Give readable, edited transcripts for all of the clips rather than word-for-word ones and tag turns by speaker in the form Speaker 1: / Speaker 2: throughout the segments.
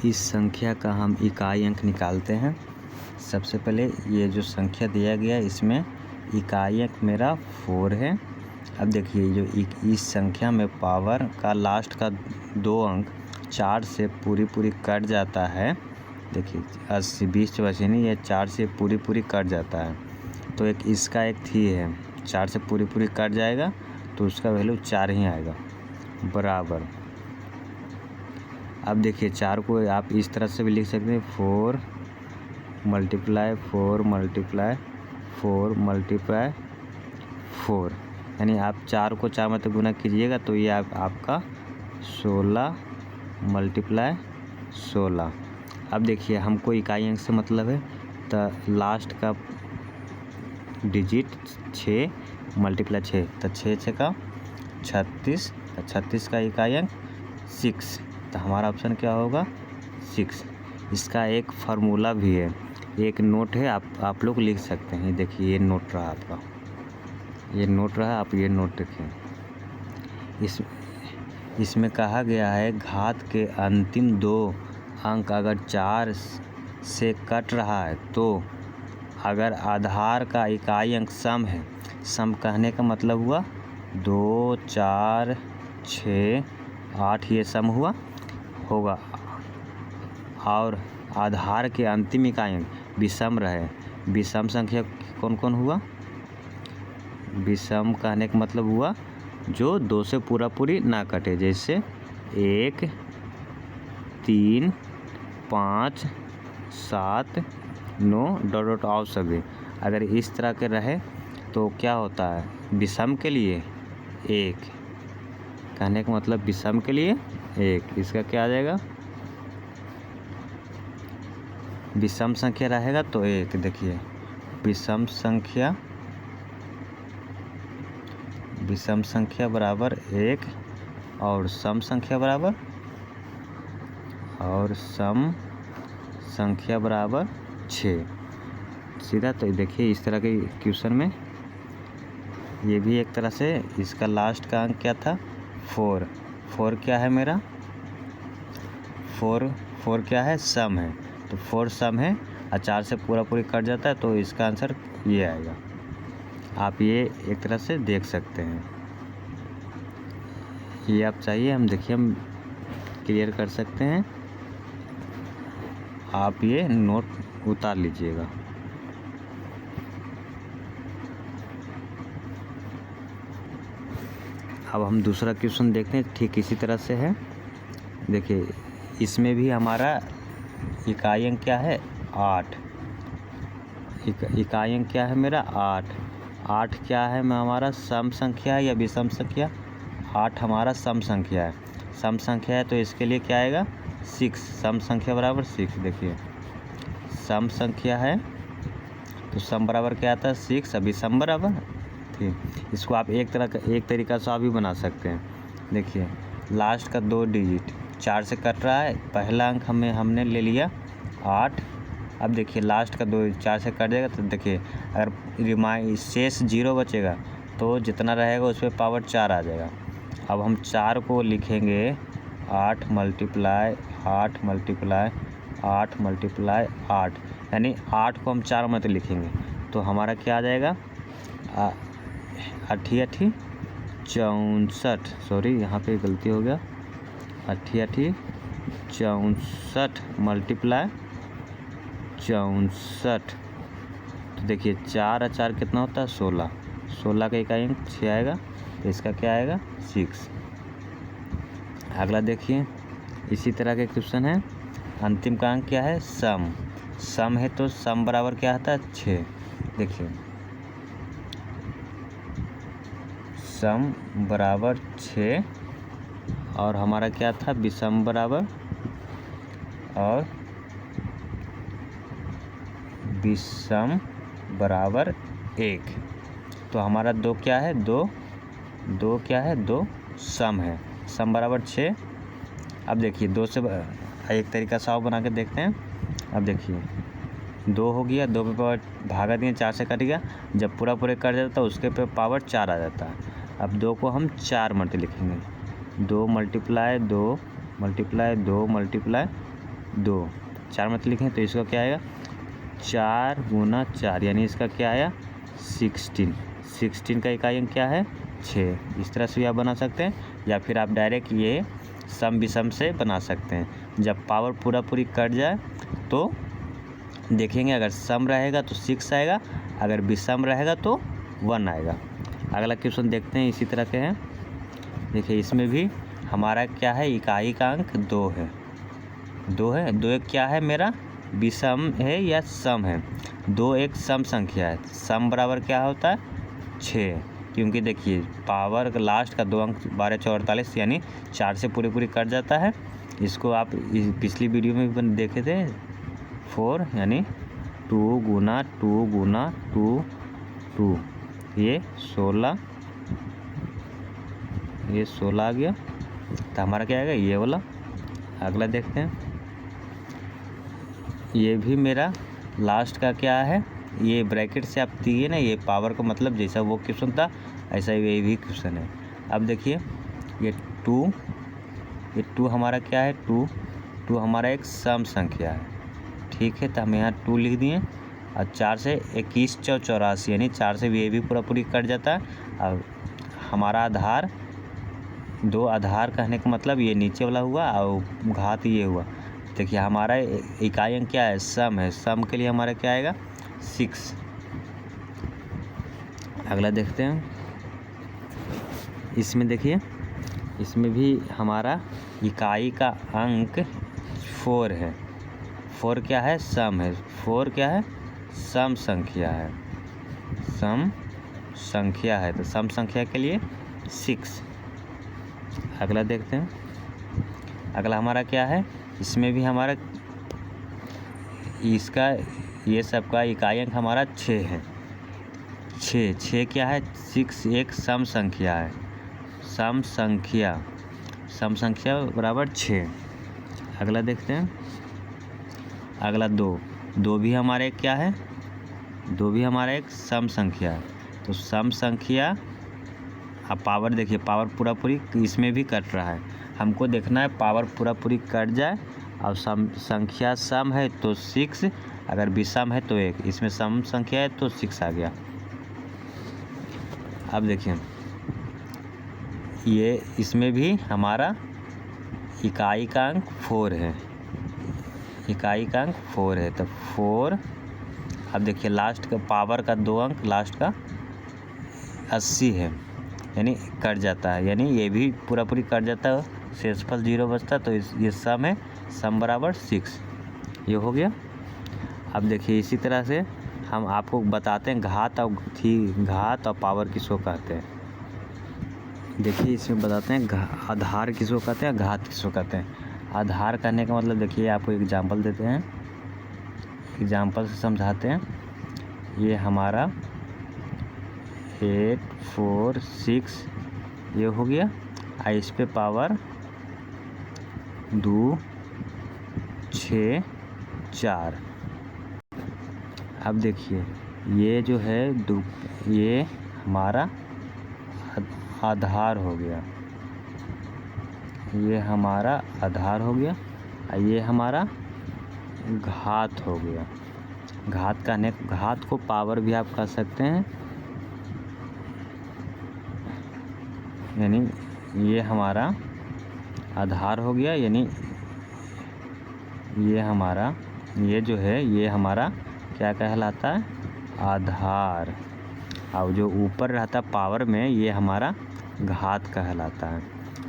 Speaker 1: इस संख्या का हम इकाई अंक निकालते हैं। सबसे पहले ये जो संख्या दिया गया है इसमें इकाई अंक मेरा 4 है। अब देखिए जो इस संख्या में पावर का लास्ट का 2 अंक 4 से पूरी कट जाता है। देखिए 80 20 बचे नहीं, ये 4 से पूरी कट जाता है। तो एक इसका एक थी है 4 से पूरी कट जाएगा तो उसका वैल्यू 4 ही आएगा बराबर। अब देखिए 4 को आप इस तरह से भी लिख सकते हैं 4 मल्टीप्लाई 4 मल्टीप्लाई 4 मल्टीप्लाई 4, यानी आप 4 को 4 में गुना कीजिएगा तो ये आपका 16 मल्टीप्लाई 16। अब देखिए हमको इकाई अंक से मतलब है तो लास्ट का डिजिट 6 मल्टीप्लाई 6 तो 6 का 36, 36 का इकाई अंक 6, तो हमारा ऑप्शन क्या होगा 6। इसका एक फार्मूला भी है, एक नोट है, आप लोग लिख सकते हैं। देखिए ये नोट रहा आपका, ये नोट रहा, आप ये नोट रखें। इसमें कहा गया है घात के अंतिम 2 अंक अगर 4 से कट रहा है तो अगर आधार का इकाई अंक सम है, सम कहने का मतलब हुआ 2 4 6 8 ये सम होगा और आधार के अंतिम इकाई अंक विषम रहे। विषम संख्या कौन कौन हुआ? विषम कहने का मतलब हुआ जो 2 से पूरी ना कटे, जैसे 1 3 5 7 9 डॉट ऑफ सभी। अगर इस तरह के रहे तो क्या होता है विषम के लिए 1 कहने का मतलब विषम के लिए 1, इसका क्या आ जाएगा विषम संख्या रहेगा तो 1। देखिए विषम संख्या बराबर 1 और सम संख्या बराबर 6 सीधा। तो देखिए इस तरह के क्वेश्चन में ये भी एक तरह से इसका लास्ट का अंक क्या था 4 क्या है मेरा 4 क्या है सम है, तो 4 सम है और 4 से पूरी कट जाता है तो इसका आंसर ये आएगा। आप ये एक तरह से देख सकते हैं, ये आप चाहिए हम देखिए हम क्लियर कर सकते हैं, आप ये नोट उतार लीजिएगा। अब हम दूसरा क्वेश्चन देखते हैं, ठीक इसी तरह से है। देखिए इसमें भी हमारा इकाई अंक क्या है 8, इकाई अंक क्या है मेरा 8 क्या है मैं हमारा सम संख्या है या विषम संख्या? 8 हमारा सम संख्या है, सम संख्या है तो इसके लिए क्या आएगा 6, सम संख्या बराबर 6। देखिए सम संख्या है तो सम बराबर क्या आता है 6, अभी सम बराबर ठीक। इसको आप एक तरीका से आप भी बना सकते हैं। देखिए लास्ट का 2 डिजिट 4 से कट रहा है, पहला अंक हमने ले लिया 8। अब देखिए लास्ट का 2 4 से कट जाएगा तो देखिए अगर शेष 0 बचेगा तो जितना रहेगा उस पर पावर 4 आ जाएगा। अब हम 4 को लिखेंगे 8 मल्टीप्लाई 8 मल्टीप्लाई 8 मल्टीप्लाई 8, यानी 8 को हम 4 में तो लिखेंगे तो हमारा क्या आ जाएगा 8 64, सॉरी यहाँ पे गलती हो गया 8 64 मल्टीप्लाई 64। तो देखिए 4 और 4 कितना होता है 16 का इकाई अंक 6 आएगा तो इसका क्या आएगा 6। अगला देखिए इसी तरह के क्वेश्चन है, अंतिम का अंक क्या है सम है तो सम बराबर क्या आता है 6। देखिए सम बराबर 6 और हमारा क्या था विषम बराबर और विषम बराबर 1। तो हमारा 2 क्या है 2 क्या है 2 सम है, सम बराबर 6। अब देखिए 2 से एक तरीका से बना के देखते हैं। अब देखिए 2 हो गया, 2 पे पावर भागा दिए 4 से कट गया, जब पूरा कट जाता है उसके पे पावर 4 आ जाता है। अब 2 को हम 4 मल्टी लिखेंगे, 2 मल्टीप्लाई 2 मल्टीप्लाई 2 मल्टीप्लाई 2, 4 मतलब लिखें तो इसका क्या आएगा 4 गुना 4, यानी इसका क्या आया 16 का इकाई अंक क्या है 6। इस तरह से भी आप बना सकते हैं, या फिर आप डायरेक्ट ये सम विषम से बना सकते हैं। जब पावर पूरी कट जाए तो देखेंगे, अगर सम रहेगा तो 6 आएगा, अगर विषम रहेगा तो 1 आएगा। अगला क्वेश्चन देखते हैं, इसी तरह के हैं। देखिए इसमें भी हमारा क्या है इकाई का अंक 2 है, 2 एक क्या है मेरा विषम है या सम है। 2 एक सम संख्या है, सम बराबर क्या होता है 6, क्योंकि देखिए पावर का लास्ट का 2 अंक 12 4 48 यानी 4 से पूरी कट जाता है। इसको आप पिछली वीडियो में भी देखे थे 4 यानी 2 गुना 2 गुना 2 2, ये 16 आ गया, तो हमारा क्या आएगा ये वाला। अगला देखते हैं, ये भी मेरा लास्ट का क्या है, ये ब्रैकेट से आप दिए ना, ये पावर का मतलब जैसा वो क्वेश्चन था ऐसा ये भी क्वेश्चन है। अब देखिए ये 2 हमारा क्या है 2 हमारा एक सम संख्या है, ठीक है। तो हम यहाँ 2 लिख दिए, और 4 से 21 4 84 यानी 4 से ये भी पूरी कट जाता है। अब हमारा आधार 2 आधार कहने का मतलब ये नीचे वाला हुआ और घात ये हुआ। देखिए हमारा इकाई अंक क्या है सम है, सम के लिए हमारा क्या आएगा 6। अगला देखते हैं, इसमें देखिए इसमें भी हमारा इकाई का अंक 4 है। 4 क्या है सम है, 4 क्या है सम संख्या है, सम संख्या है, तो सम संख्या के लिए 6। अगला देखते हैं, अगला हमारा क्या है, इसमें भी हमारा इसका ये सब का इकाई अंक हमारा 6 है। 6 क्या है 6 एक सम संख्या है, सम संख्या बराबर 6। अगला देखते हैं, अगला 2 भी हमारे क्या है 2 भी हमारा एक सम संख्या है। तो सम संख्या अब पावर देखिए पावर पूरी इसमें भी कट रहा है, हमको देखना है पावर पूरी कट जाए और सम संख्या सम है तो 6, अगर विषम है तो 1, इसमें सम संख्या है तो 6 आ गया। अब देखिए ये इसमें भी हमारा इकाई का अंक 4 है, इकाई का अंक 4 है, तो 4। अब देखिए लास्ट का पावर का 2 अंक लास्ट का 80 है, यानी कट जाता है, यानी ये भी पूरी कट जाता है, शेषफल 0 बचता, तो ये सम है, सम बराबर 6, ये हो गया। अब देखिए इसी तरह से हम आपको बताते हैं घात और पावर किसको कहते हैं। देखिए इसमें बताते हैं आधार किसको कहते हैं, घात किसको कहते हैं। आधार कहने का मतलब देखिए आपको एग्जांपल देते हैं, एग्जांपल से समझाते हैं। ये हमारा 8 4 6 ये हो गया, इस पे पावर 2 6 4। अब देखिए ये जो है ये हमारा आधार हो गया, ये हमारा आधार हो गया, ये हमारा घात हो गया। घात को पावर भी आप कह सकते हैं, यानी ये हमारा आधार हो गया, यानी ये हमारा ये जो है ये हमारा क्या कहलाता है आधार, और जो ऊपर रहता पावर में ये हमारा घात कहलाता है।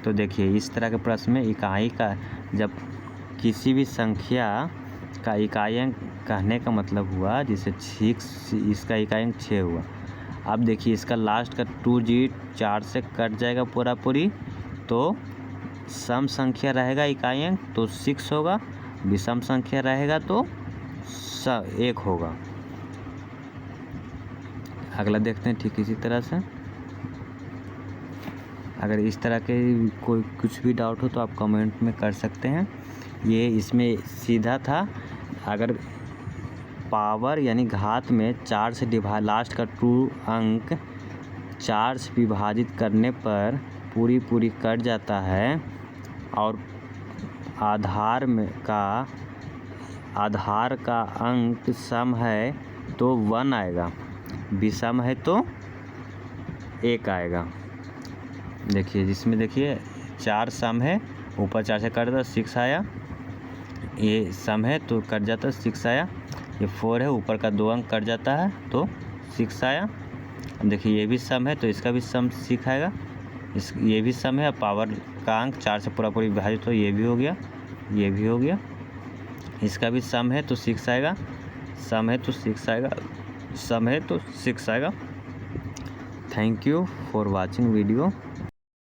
Speaker 1: तो देखिए इस तरह के प्रश्न में इकाई का जब किसी भी संख्या का इकाई अंक कहने का मतलब हुआ, जैसे 6 इसका इकाई अंक 6 हुआ। अब देखिए इसका लास्ट का 2 जी 4 से कट जाएगा पूरी, तो सम संख्या रहेगा इकाई अंक तो 6 होगा, विषम संख्या रहेगा तो 1 होगा। अगला देखते हैं ठीक इसी तरह से। अगर इस तरह के कोई कुछ भी डाउट हो तो आप कमेंट में कर सकते हैं। ये इसमें सीधा था, अगर पावर यानी घात में 4 से लास्ट का 2 अंक 4 से विभाजित करने पर पूरी कट जाता है और आधार का अंक सम है तो 1 आएगा, विषम है तो 1 आएगा। देखिए जिसमें देखिए 4 सम है, ऊपर 4 से कट जाता 6 आया, ये सम है तो कट जाता 6 आया, ये 4 है ऊपर का 2 अंक कट जाता है तो 6 आया। देखिए ये भी सम है तो इसका भी सम 6 आएगा, ये भी सम है, पावर का अंक 4 से पूरा विभाजित तो ये भी हो गया, ये भी हो गया, इसका भी सम है तो 6 आएगा, सम है तो 6 आएगा, सम है तो 6 आएगा। Thank you for watching video.